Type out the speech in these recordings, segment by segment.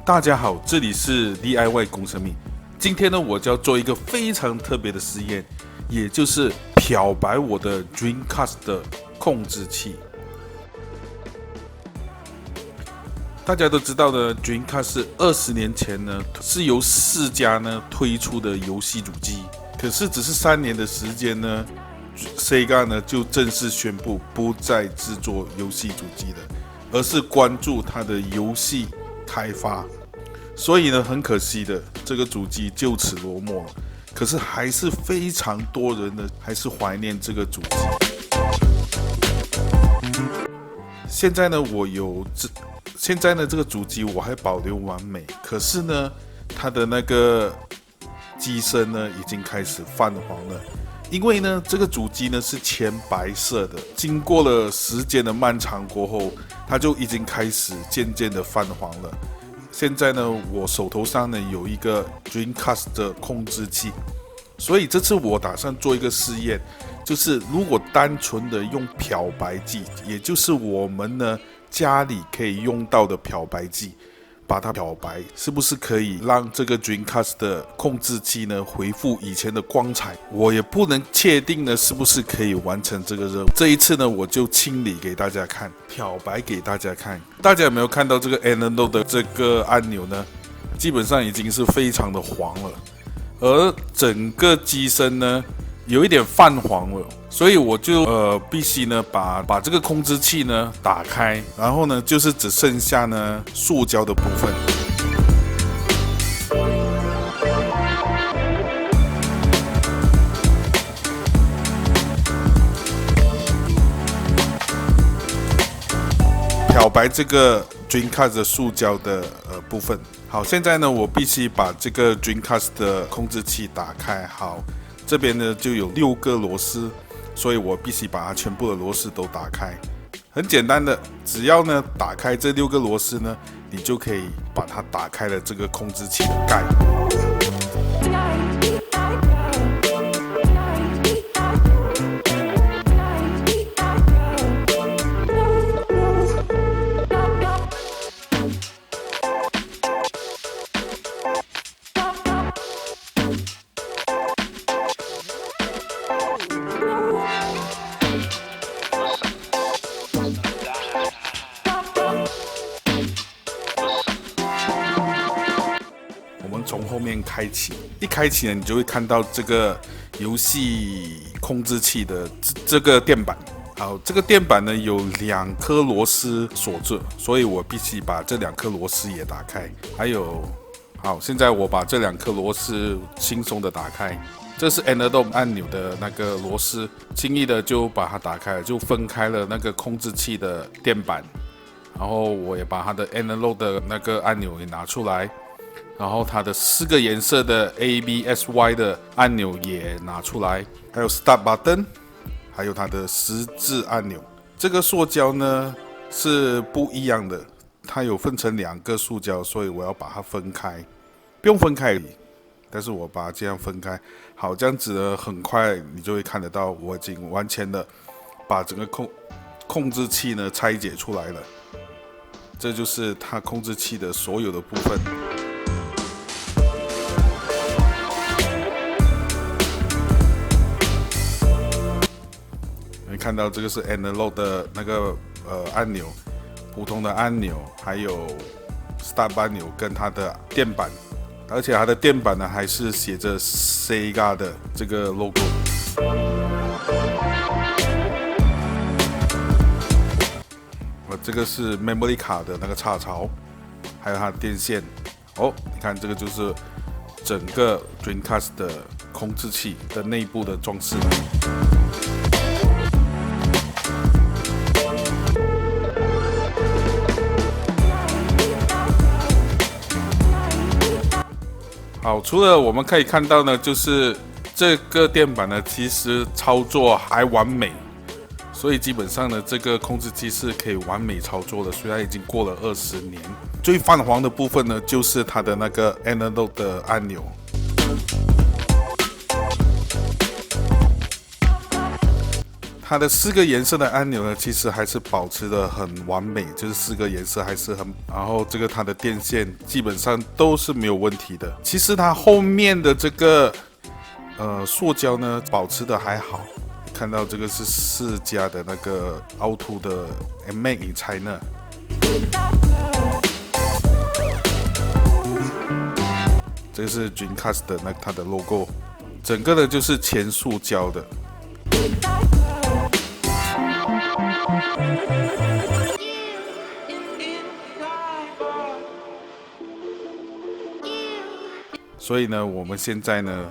大家好，这里是 DIY 工程秘。今天呢，我就要做一个非常特别的实验，也就是漂白我的 Dreamcast 的控制器。大家都知道呢 ，Dreamcast 是20年前呢是由世嘉呢推出的游戏主机，可是只是3年的时间呢 ，Sega 呢就正式宣布不再制作游戏主机了，而是关注它的游戏开发。所以呢，很可惜的，这个主机就此落寞了。可是还是非常多人呢，还是怀念这个主机。现在呢，这个主机我还保留完美，可是呢，它的那个机身呢，已经开始泛黄了。因为呢，这个主机呢是全白色的，经过了时间的漫长过后，它就已经开始渐渐的泛黄了。现在呢，我手头上呢有一个 Dreamcast 的控制器，所以这次我打算做一个试验，就是如果单纯的用漂白剂，也就是我们呢家里可以用到的漂白剂，把它漂白，是不是可以让这个 Dreamcast 的控制器呢恢复以前的光彩？我也不能确定呢是不是可以完成这个任务。这一次呢，我就清理给大家看，漂白给大家看。大家有没有看到这个 Analog 的这个按钮呢？基本上已经是非常的黄了，而整个机身呢有一点泛黄了，所以我就必须呢把这个控制器呢打开，然后呢就是只剩下呢塑胶的部分。漂白这个 Dreamcast 的塑胶的部分。好，现在呢我必须把这个 Dreamcast 的控制器打开。好。这边呢就有6个螺丝，所以我必须把它全部的螺丝都打开。很简单的，只要呢打开这6个螺丝呢，你就可以把它打开了这个控制器的盖。从后面开启，一开启呢，你就会看到这个游戏控制器的这个电板。好，这个电板呢有2颗螺丝锁着，所以我必须把这2颗螺丝也打开。还有，好，现在我把这2颗螺丝轻松的打开。这是 Analog 按钮的那个螺丝，轻易的就把它打开了，就分开了那个控制器的电板。然后我也把它的 Analog 的那个按钮给拿出来。然后它的4个颜色的 ABSY 的按钮也拿出来，还有 Start Button， 还有它的十字按钮。这个塑胶呢是不一样的，它有分成2个塑胶，所以我要把它分开，不用分开，但是我把它这样分开。好，这样子呢，很快你就会看得到，我已经完全的把整个控制器呢拆解出来了。这就是它控制器的所有的部分。看到这个是 Analog 的那个按钮，普通的按钮，还有 Start 按钮跟它的电板，而且它的电板呢还是写着 Sega 的这个 logo。这个是 Memory 卡的那个插槽，还有它的电线。哦，你看这个就是整个 Dreamcast 的控制器的内部的装饰。好，除了我们可以看到呢，就是这个电板呢，其实操作还完美，所以基本上呢，这个控制器是可以完美操作的。虽然已经过了20年，最泛黄的部分呢，就是它的那个 Analog 的按钮。它的4个颜色的按钮呢，其实还是保持的很完美，就是4个颜色还是很，然后这个它的电线基本上都是没有问题的。其实它后面的这个塑胶呢，保持的还好。看到这个是4家的那个凹凸的 Made in China。这个是 Dreamcast 的它的 logo， 整个的就是全塑胶的。所以呢，我们现在呢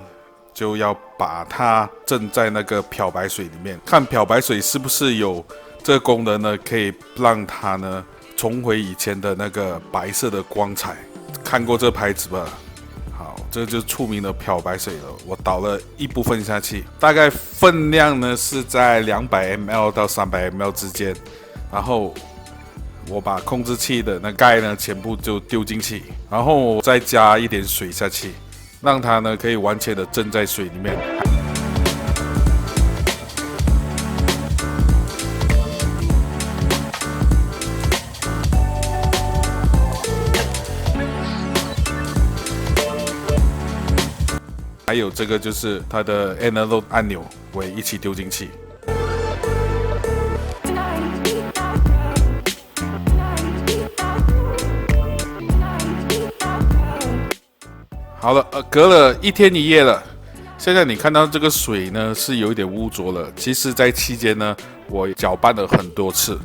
就要把它浸在那个漂白水里面，看漂白水是不是有这个功能呢，可以让它呢重回以前的那个白色的光彩。看过这牌子吧？好，这就是出名的漂白水了。我倒了一部分下去，大概分量呢是在200ml 到300ml 之间，然后我把控制器的那盖呢全部就丢进去，然后我再加一点水下去，让它呢可以完全的浸在水里面。还有这个就是它的 Analog 按钮，我也一起丢进去。好了，隔了1天1夜了。现在你看到这个水呢是有一点污浊了。其实，在期间呢，我搅拌了很多次，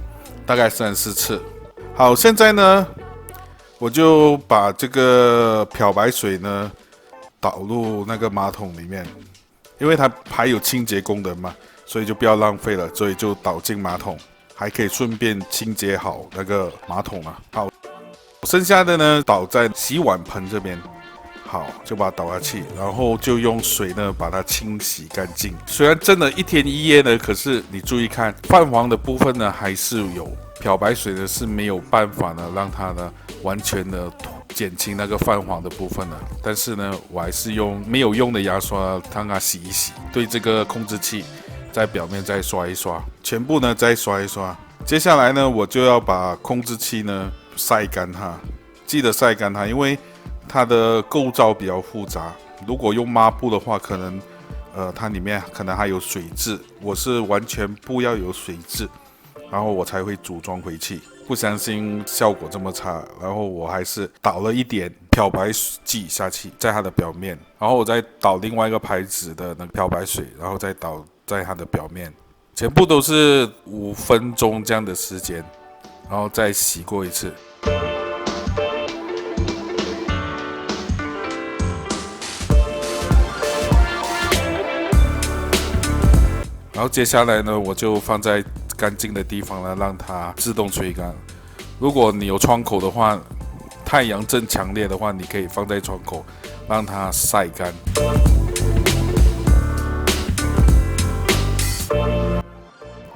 大概3-4次。好，现在呢，我就把这个漂白水呢导入那个马桶里面，因为它还有清洁功能嘛，所以就不要浪费了，所以就倒进马桶，还可以顺便清洁好那个马桶啊。好，剩下的呢倒在洗碗盆这边。好，就把它倒下去，然后就用水呢把它清洗干净。虽然真的1天1夜呢，可是你注意看，泛黄的部分呢还是有，漂白水呢是没有办法呢让它呢完全的减轻那个泛黄的部分呢。但是呢，我还是用没有用的牙刷让它洗一洗，对这个控制器在表面再刷一刷，全部呢再刷一刷。接下来呢，我就要把控制器呢晒干它，记得晒干它，因为它的构造比较复杂，如果用抹布的话，可能它里面可能还有水渍。我是完全不要有水渍，然后我才会组装回去。不相信效果这么差，然后我还是倒了一点漂白剂下去，在它的表面，然后我再倒另外一个牌子的那个漂白水，然后再倒在它的表面，全部都是5分钟这样的时间，然后再洗过一次。然后接下来呢，我就放在干净的地方呢，让它自动吹干。如果你有窗口的话，太阳正强烈的话，你可以放在窗口，让它晒干。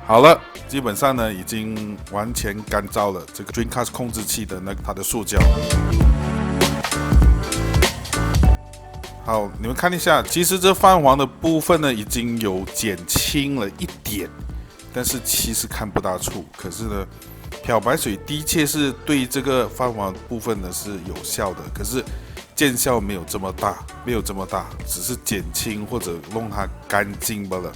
好了，基本上呢已经完全干燥了。这个 Dreamcast 控制器的它的塑胶。好，你们看一下，其实这泛黄的部分呢已经有减轻了一点，但是其实看不大出。可是呢，漂白水的确是对这个泛黄部分呢是有效的，可是见效没有这么大，只是减轻或者弄它干净罢了。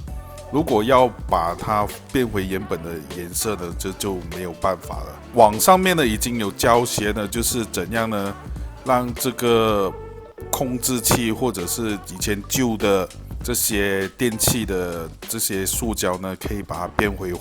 如果要把它变回原本的颜色呢，这就没有办法了。网上面呢已经有教学呢，就是怎样呢让这个控制器或者是以前旧的这些电器的这些塑胶呢，可以把它变回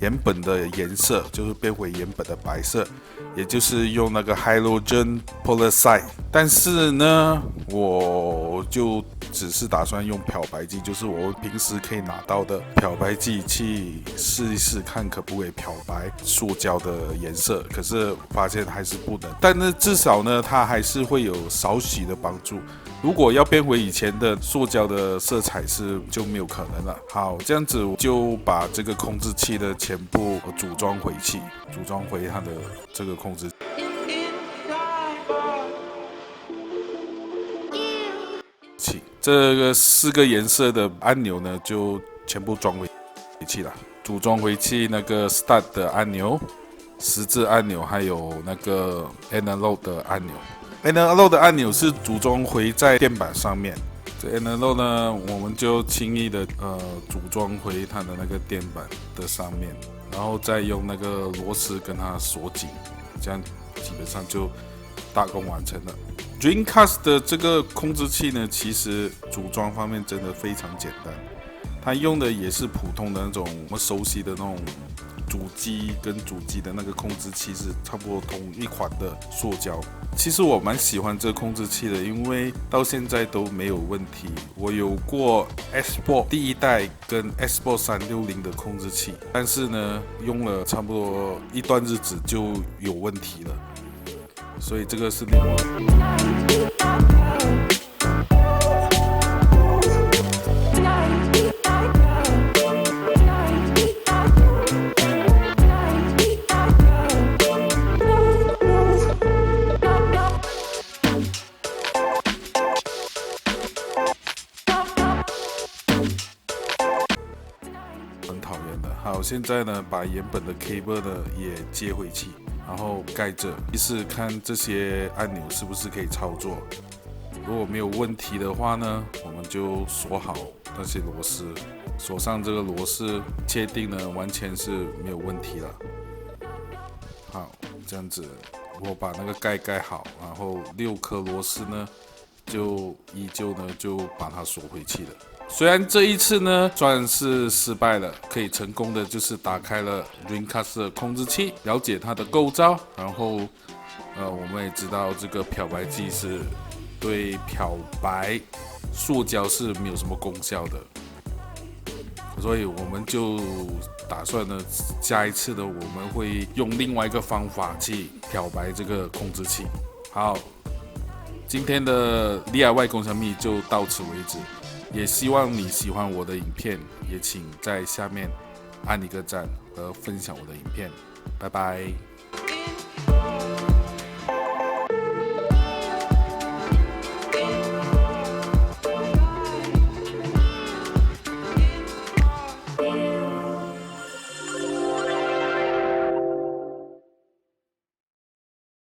原本的颜色，就是变回原本的白色，也就是用那个 halogen peroxide。但是呢，我就只是打算用漂白剂，就是我平时可以拿到的漂白剂去试一试，看可不可以漂白塑胶的颜色。可是发现还是不能，但是至少呢，它还是会有少许的帮助。如果要变回以前的塑胶的色彩就没有可能了。好，这样子我就把这个控制器的全部组装回去，组装回它的这个控制器。这个4个颜色的按钮呢，就全部装回。回去了，组装回去那个 Start 的按钮、十字按钮，还有那个 Analog 的按钮。Analog 的按钮是组装回在电板上面，这 Analog 呢，我们就轻易的组装回它的那个电板的上面，然后再用那个螺丝跟它锁紧，这样基本上就大功完成了。Dreamcast 的这个控制器呢，其实组装方面真的非常简单，它用的也是普通的那种我们熟悉的那种主机跟主机的那个控制器是差不多同一款的塑胶。其实我蛮喜欢这个控制器的，因为到现在都没有问题。我有过 Xbox 第一代跟 Xbox 360的控制器，但是呢，用了差不多一段日子就有问题了。所以这个是另外很讨厌的。好，现在呢，把原本的 cable 呢也接回去。然后盖着，试试看这些按钮是不是可以操作。如果没有问题的话呢，我们就锁好那些螺丝，锁上这个螺丝，确定呢完全是没有问题了。好，这样子，我把那个盖好，然后6颗螺丝呢，就依旧呢就把它锁回去了。虽然这一次呢算是失败了，可以成功的就是打开了 Dreamcast 的控制器，了解它的构造，然后我们也知道这个漂白剂是对漂白塑胶是没有什么功效的，所以我们就打算呢下一次呢我们会用另外一个方法去漂白这个控制器。好，今天的DIY工程秘就到此为止。也希望你喜欢我的影片，也请在下面按一个赞和分享我的影片，拜拜。